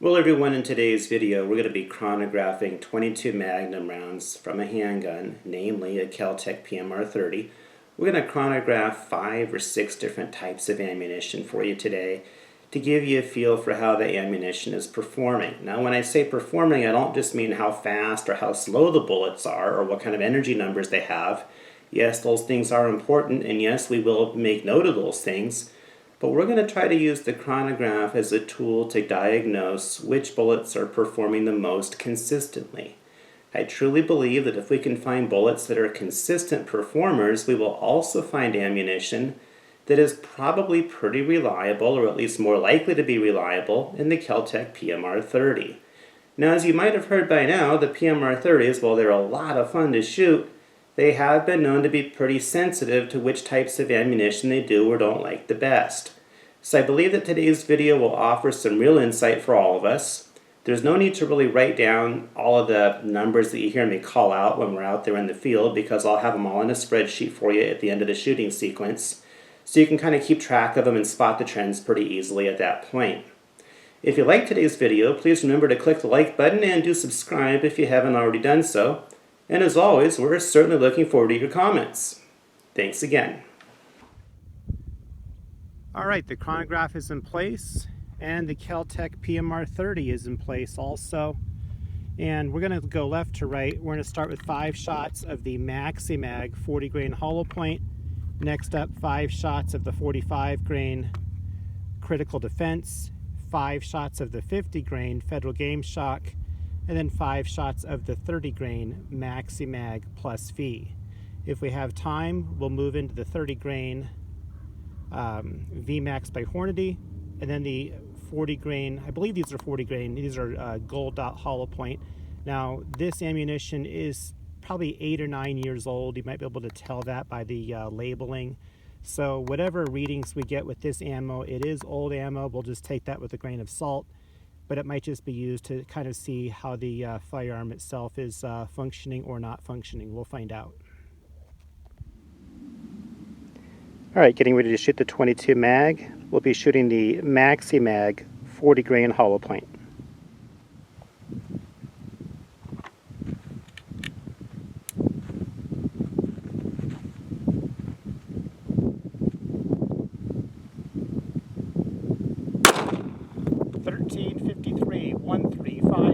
Well, everyone, in today's video we're going to be chronographing 22 Magnum rounds from a handgun, namely a kel-Tec PMR-30. We're going to chronograph 5 or 6 different types of ammunition for you today to give you a feel for how the ammunition is performing. Now, when I say performing, I don't just mean how fast or how slow the bullets are or what kind of energy numbers they have. Yes, those things are important, and yes, we will make note of those things. But we're going to try to use the chronograph as a tool to diagnose which bullets are performing the most consistently. I truly believe that if we can find bullets that are consistent performers, we will also find ammunition that is probably pretty reliable, or at least more likely to be reliable, in the kel-Tec PMR-30. Now, as you might have heard by now, the PMR-30s, while they're a lot of fun to shoot, they have been known to be pretty sensitive to which types of ammunition they do or don't like the best. So I believe that today's video will offer some real insight for all of us. There's no need to really write down all of the numbers that you hear me call out when we're out there in the field, because I'll have them all in a spreadsheet for you at the end of the shooting sequence. So you can kind of keep track of them and spot the trends pretty easily at that point. If you like today's video, please remember to click the like button and do subscribe if you haven't already done so. And as always, we're certainly looking forward to your comments. Thanks again. All right, the chronograph is in place, and the kel-Tec PMR-30 is in place also. And we're going to go left to right. We're going to start with 5 shots of the maxi-mag 40 grain hollow point. Next up, 5 shots of the 45 grain critical defense, 5 shots of the 50 grain federal game shock, and then 5 shots of the 30 grain maxi-mag plus V. If we have time, we'll move into the 30 grain VMAX by Hornady, and then the 40 grain, I believe these are 40 grain, these are gold dot hollow point. Now, this ammunition is probably 8 or 9 years old. You might be able to tell that by the labeling. So whatever readings we get with this ammo, it is old ammo. We'll just take that with a grain of salt, but it might just be used to kind of see how the firearm itself is functioning or not functioning. We'll find out. All right, getting ready to shoot the 22 mag. We'll be shooting the maxi-mag 40 grain hollow point. .1353, 1353.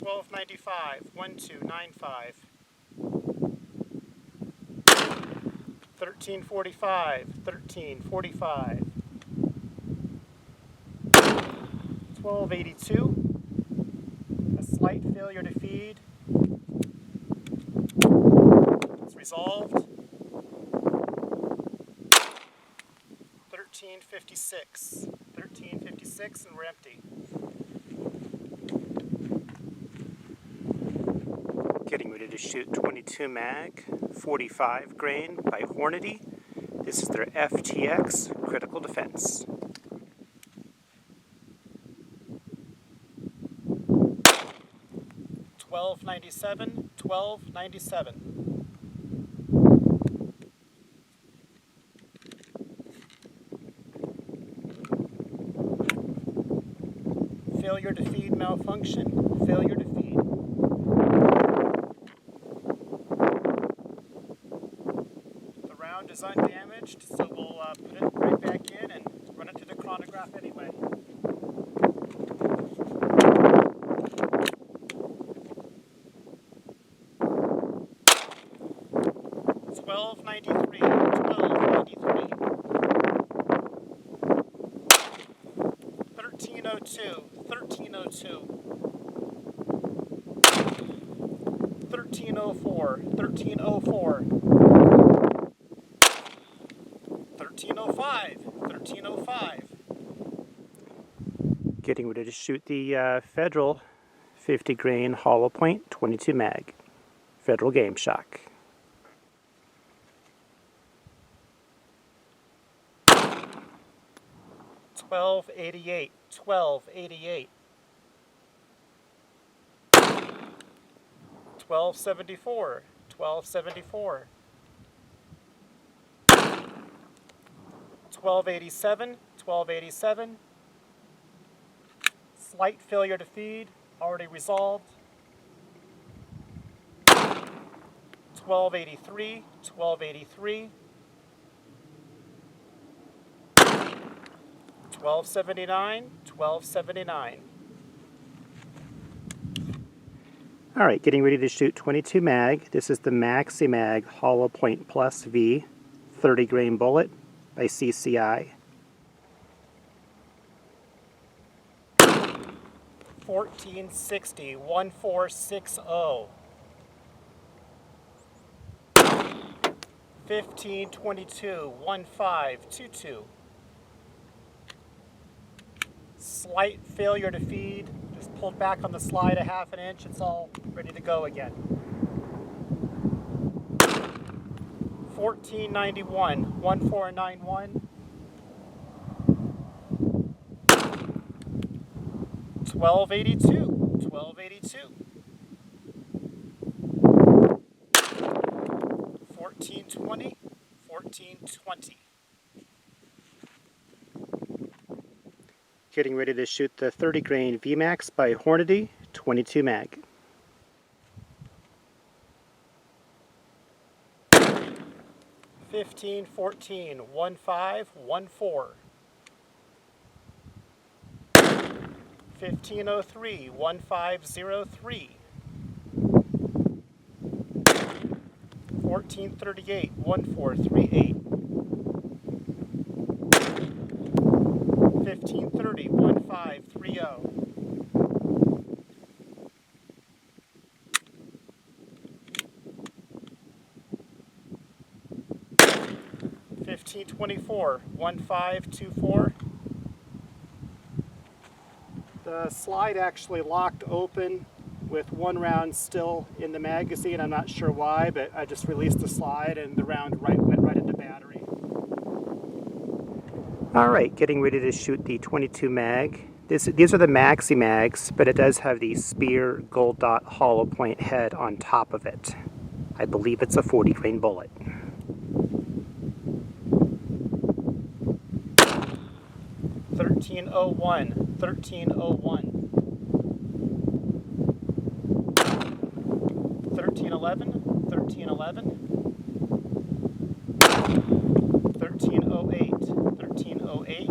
1295, 1295. 1345, 1345. 1282. A slight failure to feed. It's resolved. 1356. 1356, and we're empty. Getting ready to shoot 22 mag, 45 grain by Hornady. This is their FTX critical defense. $12.97, $12.97. Failure to feed malfunction. Failure to feed. The round is undamaged, so we'll put it right back in and run it to the chronograph anyway. $12.93, $12.93. 1302, 1302. 1304, 1304. 1305, 1305. Getting ready to shoot the Federal 50 grain hollow point 22 mag Federal game shock. 1288, 1288. 1274, 1274. 1287, 1287. Slight failure to feed, already resolved. 1283, 1283. 1279, 1279. All right, getting ready to shoot 22 mag. This is the maxi-mag hollow point plus V 30 grain bullet by CCI. 1460, 1460. 1522, 1522. Slight failure to feed. Just pulled back on the slide a half an inch. It's all ready to go again. 1491, 1491. 1282, 1282. 1420, 1420. Getting ready to shoot the 30 grain VMAX by Hornady 22 mag. 1514, 1514. 1503, 1503. 1438, 1438. 1530, 1530. 1524, 1524. The slide actually locked open with one round still in the magazine. I'm not sure why, but I just released the slide and the round went right into battery. All right, getting ready to shoot the 22 mag. These are the maxi mags, but it does have the spear gold dot hollow point head on top of it. I believe it's a 40 grain bullet. 1301, 1301. 1311, 1311. 1308, 1308.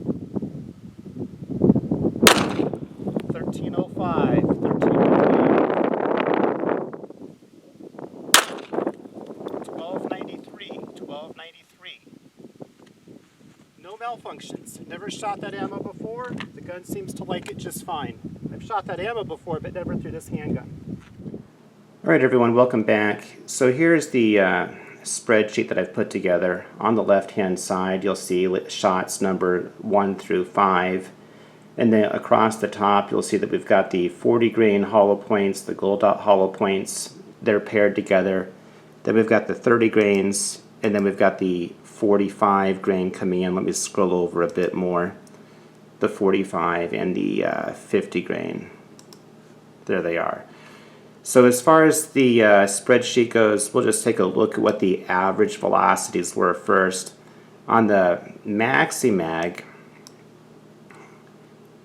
1305, 1393, 1293. No malfunctions. Never shot that ammo before. The gun seems to like it just fine. I've shot that ammo before, but never through this handgun. All right, everyone, welcome back. So here's the spreadsheet that I've put together. On the left-hand side, you'll see shots number 1 through 5. And then across the top, you'll see that we've got the 40 grain hollow points, the gold dot hollow points. They're paired together. Then we've got the 30 grains, and then we've got the 45 grain coming in. Let me scroll over a bit more. The 45 and the 50 grain. There they are. So as far as the spreadsheet goes, we'll just take a look at what the average velocities were first. On the maxi-mag,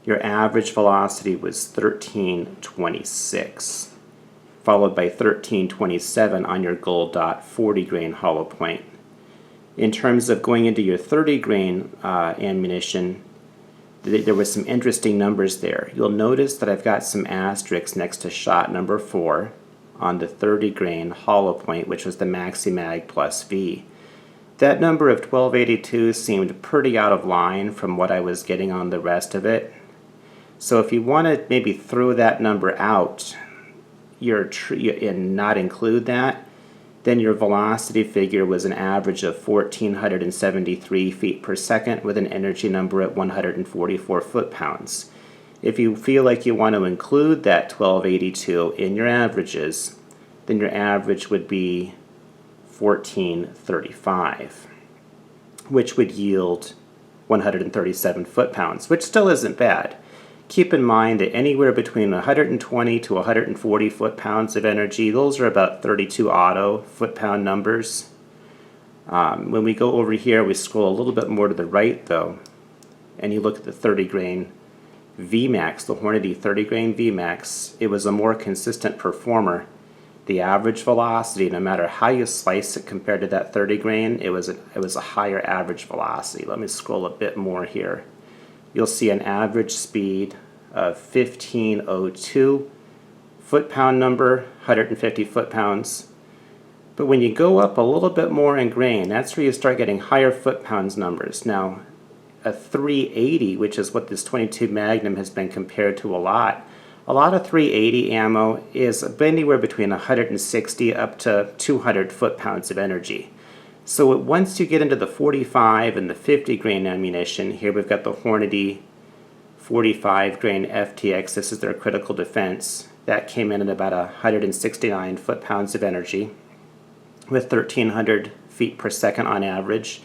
your average velocity was 1326, followed by 1327 on your gold dot 40 grain hollow point. In terms of going into your 30 grain ammunition, there was some interesting numbers there. You'll notice that I've got some asterisks next to shot number 4 on the 30 grain hollow point, which was the maxi-mag plus V. That number of 1282 seemed pretty out of line from what I was getting on the rest of it. So if you want to maybe throw that number out and not include that, then your velocity figure was an average of 1,473 feet per second with an energy number at 144 foot-pounds. If you feel like you want to include that 1282 in your averages, then your average would be 1435, which would yield 137 foot-pounds, which still isn't bad. Keep in mind that anywhere between 120 to 140 foot-pounds of energy, those are about 32 auto foot-pound numbers. When we go over here, we scroll a little bit more to the right though, and you look at the 30 grain VMAX, the Hornady 30 grain VMAX, it was a more consistent performer. The average velocity, no matter how you slice it compared to that 30 grain, it was a higher average velocity. Let me scroll a bit more here. You'll see an average speed of 1502 foot-pound number, 150 foot-pounds. But when you go up a little bit more in grain, that's where you start getting higher foot-pounds numbers. Now, a 380, which is what this 22 Magnum has been compared to a lot of 380 ammo is anywhere between 160 up to 200 foot-pounds of energy. So once you get into the 45 and the 50 grain ammunition, here we've got the Hornady 45 grain FTX, this is their critical defense. That came in at about 169 foot-pounds of energy with 1,300 feet per second on average.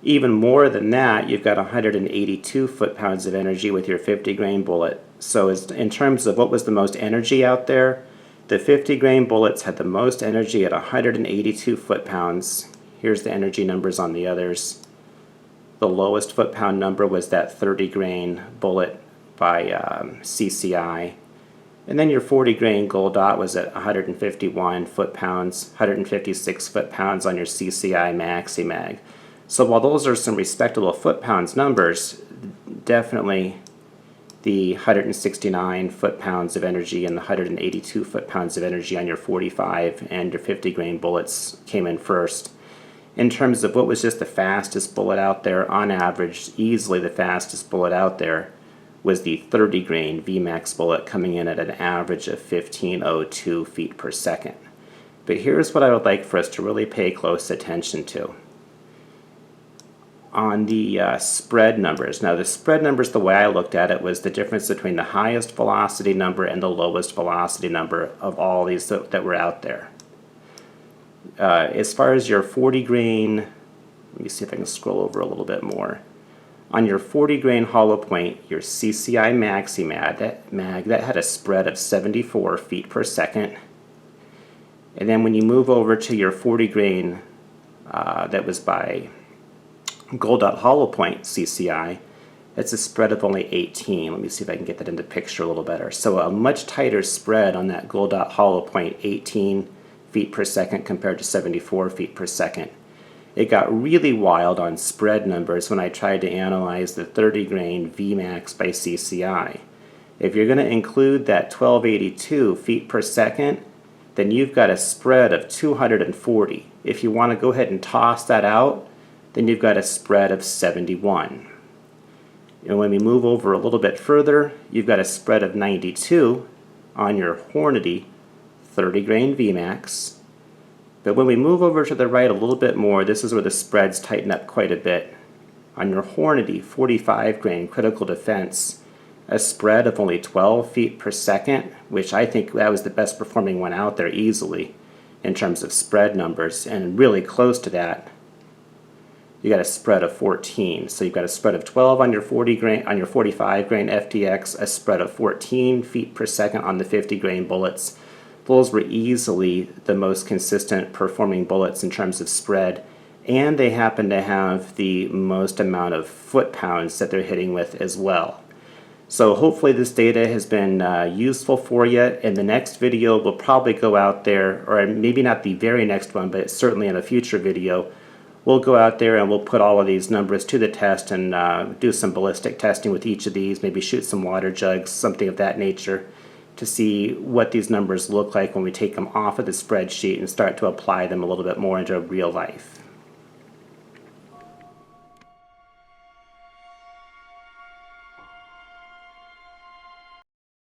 Even more than that, you've got 182 foot-pounds of energy with your 50 grain bullet. So in terms of what was the most energy out there, the 50 grain bullets had the most energy at 182 foot-pounds. Here's the energy numbers on the others. The lowest foot-pound number was that 30 grain bullet by CCI. And then your 40 grain gold dot was at 151 foot-pounds, 156 foot-pounds on your CCI maxi-mag. So while those are some respectable foot-pounds numbers, definitely the 169 foot-pounds of energy and the 182 foot-pounds of energy on your 45 and your 50 grain bullets came in first. In terms of what was just the fastest bullet out there, on average, easily the fastest bullet out there was the 30 grain VMAX bullet, coming in at an average of 1502 feet per second. But here's what I would like for us to really pay close attention to. On the spread numbers. Now the spread numbers, the way I looked at it, was the difference between the highest velocity number and the lowest velocity number of all these that were out there. As far as your 40 grain, let me see if I can scroll over a little bit more. On your 40 grain hollow point, your CCI maxi-mag, that had a spread of 74 feet per second. And then when you move over to your 40 grain that was by gold dot hollow point CCI, it's a spread of only 18. Let me see if I can get that into picture a little better. So a much tighter spread on that gold dot hollow point, 18 feet per second compared to 74 feet per second. It got really wild on spread numbers when I tried to analyze the 30 grain VMAX by CCI. If you're going to include that 1282 feet per second, then you've got a spread of 240. If you want to go ahead and toss that out, then you've got a spread of 71. And when we move over a little bit further, you've got a spread of 92 on your Hornady 30 grain VMAX. But when we move over to the right a little bit more, this is where the spreads tighten up quite a bit. On your Hornady 45 grain critical defense, a spread of only 12 feet per second, which I think that was the best performing one out there easily in terms of spread numbers, and really close to that, you got a spread of 14. So you've got a spread of 12 on your 40 grain, on your 45 grain FTX, a spread of 14 feet per second on the 50 grain bullets. Those were easily the most consistent performing bullets in terms of spread, and they happen to have the most amount of foot-pounds that they're hitting with as well. So hopefully this data has been useful for you. In the next video, we'll probably go out there, or maybe not the very next one, but certainly in a future video, we'll go out there and we'll put all of these numbers to the test and do some ballistic testing with each of these, maybe shoot some water jugs, something of that nature, to see what these numbers look like when we take them off of the spreadsheet and start to apply them a little bit more into real life.